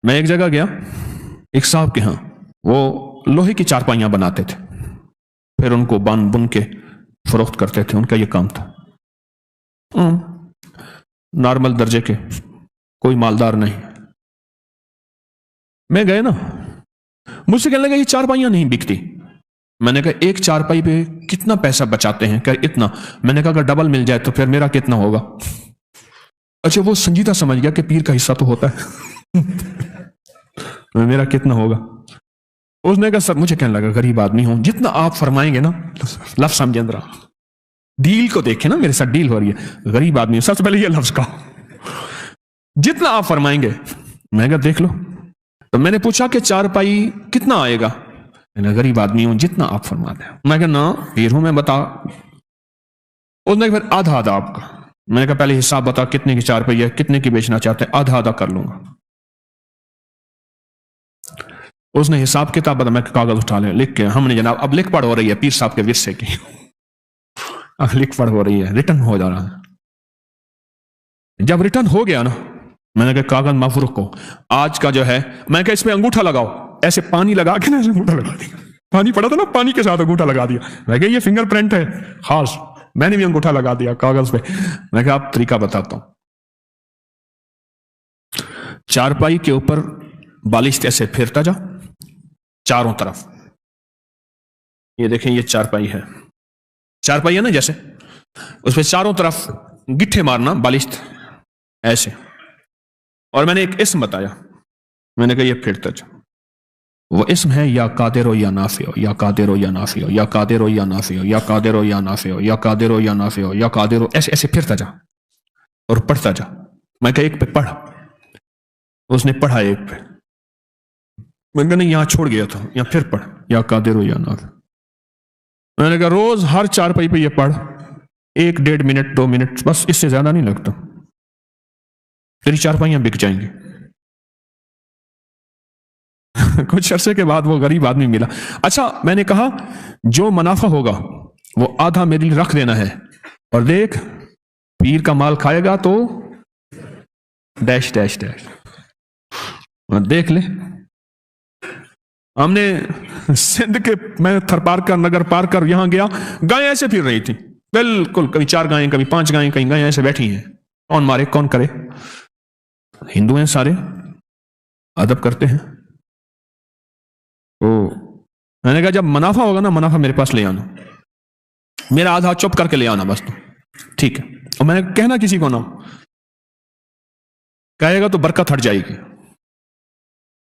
میں ایک جگہ گیا ایک صاحب کے ہاں، وہ لوہے کی چارپائیاں بناتے تھے، پھر ان کو بن کے فروخت کرتے تھے، ان کا یہ کام تھا، نارمل درجے کے، کوئی مالدار نہیں۔ میں گئے نا، مجھ سے کہنے لگا یہ چارپائیاں نہیں بکتی۔ میں نے کہا ایک چارپائی پہ کتنا پیسہ بچاتے ہیں؟ کہ اتنا۔ میں نے کہا اگر ڈبل مل جائے تو پھر میرا کتنا ہوگا؟ اچھا وہ سنجیدہ سمجھ گیا کہ پیر کا حصہ تو ہوتا ہے میرا کتنا ہوگا؟ اس نے کہا سر، مجھے کہنے لگا غریب آدمی ہوں، جتنا آپ فرمائیں گے نا، لفظ سمجھیں ذرا، ڈیل کو دیکھیں نا، میرے ساتھ ڈیل ہو رہی ہے، غریب آدمی ہوں، سب سے پہلے یہ لفظ کہو، جتنا آپ فرمائیں گے۔ میں کہا دیکھ لو۔ تو میں نے پوچھا کہ چارپائی کتنا آئے گا؟ میں نے غریب آدمی ہوں، جتنا آپ فرما دیں۔ میں کہا نا پیر ہوں میں، بتا۔ اس نے پھر آدھا آدھا آپ کا۔ میں نے کہا پہلے حساب بتا کتنے کی چارپائی ہے، کتنے کی بیچنا چاہتے ہیں، آدھا آدھا کر لوں گا۔ اس نے حساب کتاب بتا، میں کاغذ اٹھا لیں، لکھ کے ہم نے جناب اب لکھ پڑھ ہو رہی ہے پیر صاحب کے ورثے کی، اب لکھ پڑھ ہو رہی ہے، ریٹرن ہو جا رہا ہے۔ جب ریٹرن ہو گیا نا، میں نے کہا کاغذ معاف رکھو، آج کا جو ہے، میں کہا اس پہ انگوٹھا لگاؤ، ایسے پانی لگا کے نا ایسے انگوٹھا لگا دیا، پانی پڑا تھا نا، پانی کے ساتھ انگوٹھا لگا دیا۔ میں کہا یہ فنگر پرنٹ ہے خاص، میں نے بھی انگوٹھا لگا دیا کاغذ پہ۔ میں کہا اب طریقہ بتاتا ہوں، چارپائی کے اوپر بالشت ایسے پھیرتا جا چاروں طرف، یہ دیکھیں یہ چارپائی ہے، چارپائی ہے نا جیسے، اس پہ چاروں طرف گٹھے مارنا بالشت ایسے، اور میں نے ایک اسم بتایا، میں نے کہا یہ پھرتا جا، وہ اسم ہے یا قادر یا نافع، یا قادر یا نافع، یا قادر یا نافع، یا قادر یا نافع، یا قادر یا نافع، یا قادر، ایسے ایسے پھرتا جا اور پڑھتا جا۔ میں کہا ایک پہ پڑھ، اس نے پڑھا ایک پہ، میں نے کہا نہیں یہاں چھوڑ گیا تھا، یہاں پھر پڑھ یا قادر یا نافع۔ میں نے کہا روز ہر چارپائی پہ یہ پڑھ، 1-1.5 منٹ 2 منٹ، بس اس سے زیادہ نہیں لگتا، تیری چارپائیاں بک جائیں گی۔ کچھ عرصے کے بعد وہ غریب آدمی ملا۔ اچھا میں نے کہا جو منافع ہوگا وہ آدھا میرے لیے رکھ دینا ہے، اور دیکھ پیر کا مال کھائے گا تو ڈیش ڈیش ڈیش، دیکھ لے۔ ہم نے سندھ کے، میں تھر پار کر نگر پار کر یہاں گیا، گائیں ایسے پھر رہی تھی بالکل، کبھی 4 گائیں کبھی 5 گائیں، کہیں گائیں ایسے بیٹھی ہیں، کون مارے کون کرے، ہندو ہیں سارے، ادب کرتے ہیں۔ میں نے کہا جب منافع ہوگا نا، منافع میرے پاس لے آنا، میرا آدھا چپ کر کے لے آنا بس، تو ٹھیک ہے، اور میں نے کہنا کسی کو نہ، کہے گا تو برکت ہٹ جائے گی۔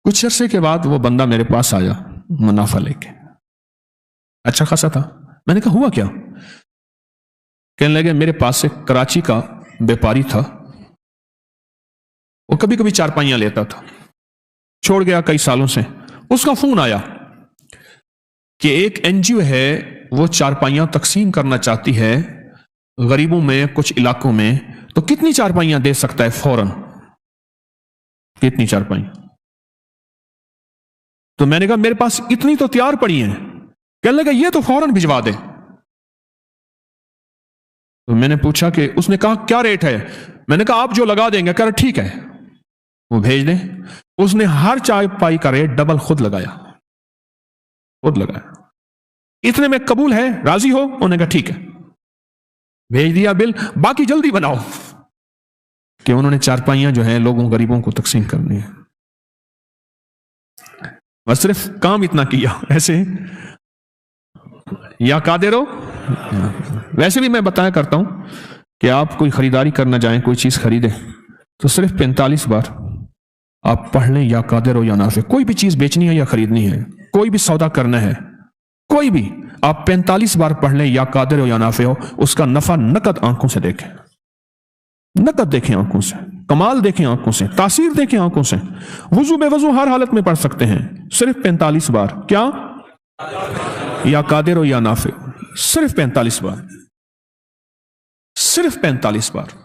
کچھ عرصے کے بعد وہ بندہ میرے پاس آیا منافع لے کے، اچھا خاصا تھا۔ میں نے کہا ہوا کیا؟ کہنے لگے میرے پاس سے کراچی کا بیپاری تھا، وہ کبھی کبھی چارپائیاں لیتا تھا، چھوڑ گیا کئی سالوں سے، اس کا فون آیا کہ ایک NGO ہے، وہ چارپائیاں تقسیم کرنا چاہتی ہے غریبوں میں کچھ علاقوں میں، تو کتنی چارپائیاں دے سکتا ہے فوراً، کتنی چارپائیاں؟ تو میں نے کہا میرے پاس اتنی تو تیار پڑی ہیں۔ کہنے لگا یہ تو فوراً بھجوا دے۔ تو میں نے پوچھا کہ، اس نے کہا کیا ریٹ ہے؟ میں نے کہا آپ جو لگا دیں گے۔ کہہ رہا ٹھیک ہے وہ بھیج دیں۔ اس نے ہر چارپائی کا ریٹ ڈبل خود لگایا، خود لگایا۔ اتنے میں قبول ہے، راضی ہو؟ انہوں نے کہا ٹھیک ہے، بھیج دیا بل، باقی جلدی بناؤ، کہ انہوں نے چارپائیاں جو ہیں لوگوں غریبوں کو تقسیم کرنی ہے۔ بس صرف کام اتنا کیا ایسے، یا قادر ہو۔ ویسے بھی میں بتایا کرتا ہوں کہ آپ کوئی خریداری کرنا جائیں، کوئی چیز خریدیں تو صرف 45 بار آپ پڑھ لیں یا قادر ہو یا نافع۔ کوئی بھی چیز بیچنی ہے یا خریدنی ہے، کوئی بھی سودا کرنا ہے، کوئی بھی، آپ 45 بار پڑھ لیں یا قادر ہو یا نافع ہو، اس کا نفع نقد آنکھوں سے دیکھیں، نقد دیکھیں آنکھوں سے، کمال دیکھیں آنکھوں سے، تاثیر دیکھیں آنکھوں سے۔ وضو بے وضو ہر حالت میں پڑھ سکتے ہیں، صرف 45 بار، کیا؟ یا قادر ہو یا نافع، صرف 45 بار، صرف 45 بار۔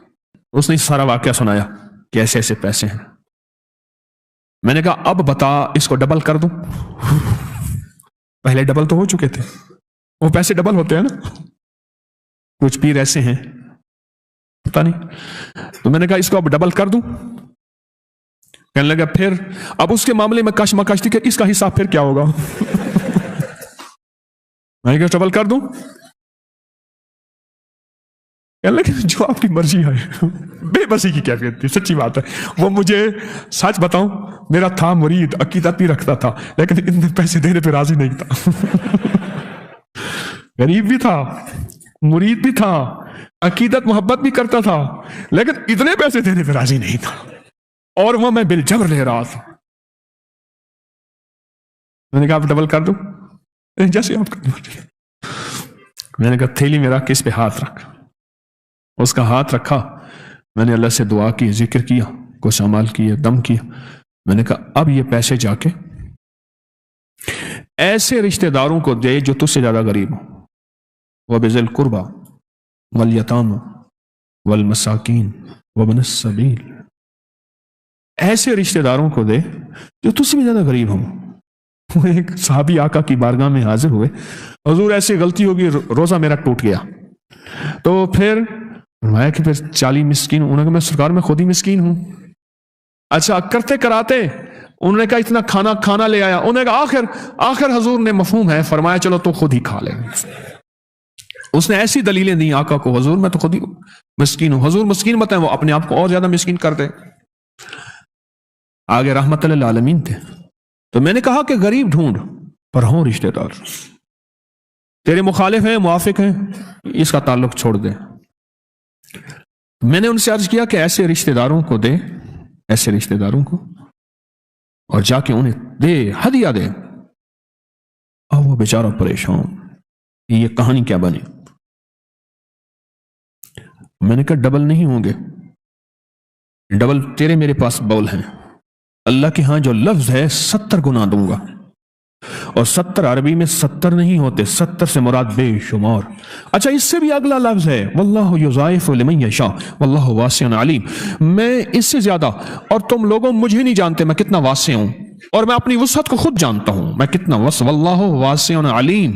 اس نے سارا واقعہ سنایا کہ ایسے ایسے پیسے ہیں۔ میں نے کہا اب بتا اس کو ڈبل کر دوں؟ پہلے ڈبل تو ہو چکے تھے، وہ پیسے ڈبل ہوتے ہیں نا، کچھ پیر ایسے ہیں پتہ نہیں۔ تو میں نے کہا اس کو اب ڈبل کر دوں؟ کہنے لگا پھر اب اس کے معاملے میں کشمکش تھی کہ اس کا حساب پھر کیا ہوگا. میں کیا ٹربل کر دوں؟ کہنے لگا جو آپ کی مرضی ہے. بے بسی کی کیفیت تھی، سچی بات ہے. وہ مجھے سچ بتاؤں، میرا تھا مرید، عقیدت بھی رکھتا تھا، لیکن اتنے پیسے دینے پہ راضی نہیں تھا. غریب بھی تھا، مرید بھی تھا، عقیدت محبت بھی کرتا تھا، لیکن اتنے پیسے دینے پہ راضی نہیں تھا، اور وہ میں بالجبر لے رہا تھا. میں نے کہا آپ ڈبل کر دوں؟ جیسے آپ کر دوں. میں نے کہا تھیلی میں رکھ، اس پہ ہاتھ رکھ. اس کا ہاتھ رکھا، میں نے اللہ سے دعا کی، ذکر کیا، کچھ اعمال کیے، دم کیا. میں نے کہا اب یہ پیسے جا کے ایسے رشتہ داروں کو دے جو تجھ سے زیادہ غریب ہو. وَبِذِي الْقُرْبَى وَالْيَتَامَى وَالْمَسَاكِينِ وَابْنِ السَّبِيلِ. ایسے رشتہ داروں کو دے جو تجھ سے بھی زیادہ غریب ہوں. ایک صحابی آقا کی بارگاہ میں حاضر ہوئے، حضور ایسی غلطی ہوگی، روزہ میرا ٹوٹ گیا. تو پھر فرمایا کہ پھر 40 مسکین. انہوں نے کہا میں سرکار میں خود ہی مسکین ہوں. اچھا کرتے کراتے انہوں نے کہا اتنا کھانا لے آیا. انہوں نے کہا آخر حضور نے مفہوم ہے، فرمایا چلو تو خود ہی کھا لے. اس نے ایسی دلیلیں دی آقا کو، حضور میں تو خود ہی مسکین ہوں. حضور مسکین بتائیں، وہ اپنے آپ کو اور زیادہ مسکین کر دے. آگے رحمت للعالمین تھے. تو میں نے کہا کہ غریب ڈھونڈ پر ہوں رشتہ دار. تیرے مخالف ہیں، موافق ہیں، اس کا تعلق چھوڑ دے. میں نے ان سے عرض کیا کہ ایسے رشتہ داروں کو دے، ایسے رشتہ داروں کو، اور جا کے انہیں دے، ہدیہ دے. اور وہ بیچارہ پریشان، یہ کہانی کیا بنی. میں نے کہا ڈبل نہیں ہوں گے، ڈبل تیرے میرے پاس بول ہیں. اللہ کے ہاں جو لفظ ہے 70 گنا دوں گا، اور 70 عربی میں 70 نہیں ہوتے، 70 سے مراد بے شمار. اچھا اس سے بھی اگلا لفظ ہے واللہ یضاعف لمن یشاء واللہ واسع علیم. میں اس سے زیادہ، اور تم لوگوں مجھے نہیں جانتے میں کتنا واسع ہوں، اور میں اپنی وسعت کو خود جانتا ہوں میں کتنا واللہ واسع علیم.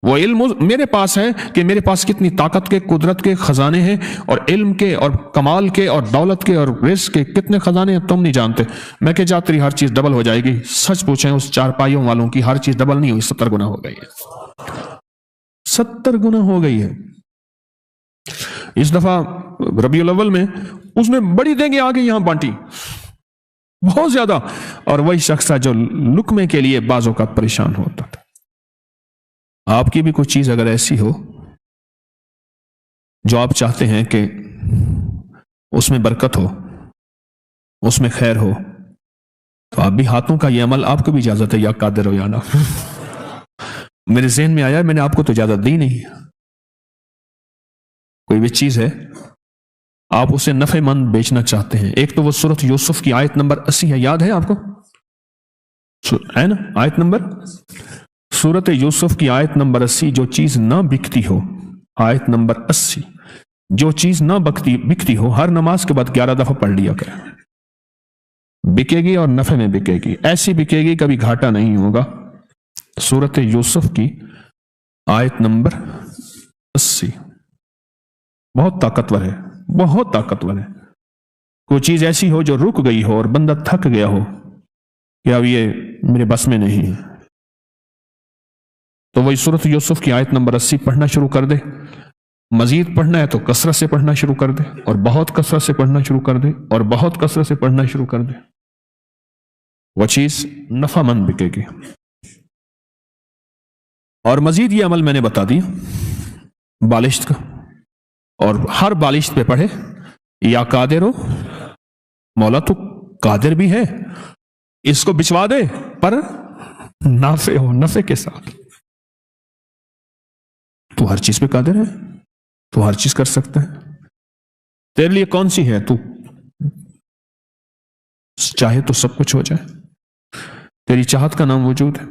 وہ علم میرے پاس ہے کہ میرے پاس کتنی طاقت کے، قدرت کے خزانے ہیں، اور علم کے، اور کمال کے، اور دولت کے، اور رزق کے کتنے خزانے ہیں تم نہیں جانتے. میں کہ جا تیری ہر چیز ڈبل ہو جائے گی. سچ پوچھیں اس چارپائیوں والوں کی ہر چیز ڈبل نہیں ہوئی، 70 گنا ہو گئی ہے. 70 گنا ہو گئی ہے. اس دفعہ ربیع الاول میں اس نے بڑی دینگیں آگے یہاں بانٹی، بہت زیادہ. اور وہی شخص تھا جو لقمے کے لیے بعض اوقات پریشان ہوتا تھا. آپ کی بھی کوئی چیز اگر ایسی ہو جو آپ چاہتے ہیں کہ اس میں برکت ہو، اس میں خیر ہو، تو آپ بھی ہاتھوں کا یہ عمل، آپ کو بھی اجازت ہے یا قادر ہو یا نہ. میرے ذہن میں آیا، میں نے آپ کو تو اجازت دی نہیں. کوئی بھی چیز ہے آپ اسے نفع مند بیچنا چاہتے ہیں. ایک تو وہ سورۃ یوسف کی آیت نمبر 80 ہے، یاد ہے آپ کو؟ ہے نا آیت نمبر؟ سورۃ یوسف کی آیت نمبر 80، جو چیز نہ بکتی ہو، آیت نمبر 80، جو چیز نہ بکتی ہو ہر نماز کے بعد 11 دفعہ پڑھ لیا کرے. بکے گی اور نفع میں بکے گی، ایسی بکے گی کبھی گھاٹا نہیں ہوگا. سورۃ یوسف کی آیت نمبر 80 بہت طاقتور ہے، بہت طاقتور ہے. کوئی چیز ایسی ہو جو رک گئی ہو اور بندہ تھک گیا ہو کہ اب یہ میرے بس میں نہیں ہے، تو وہی سورۃ یوسف کی آیت نمبر 80 پڑھنا شروع کر دے. مزید پڑھنا ہے تو کثرت سے پڑھنا شروع کر دے، اور بہت کثرت سے پڑھنا شروع کر دے، اور بہت کثرت سے پڑھنا شروع کر دے. وہ چیز نفع مند بکے گی. اور مزید یہ عمل میں نے بتا دیا بالشت کا، اور ہر بالشت پہ پڑھے یا قادر ہو، مولا تو قادر بھی ہے، اس کو بچوا دے، پر نافع ہو، نفع کے ساتھ. تو ہر چیز پہ قادر ہے، تو ہر چیز کر سکتا ہے. تیرے لیے کون سی ہے؟ تو چاہے تو سب کچھ ہو جائے. تیری چاہت کا نام وجود ہے.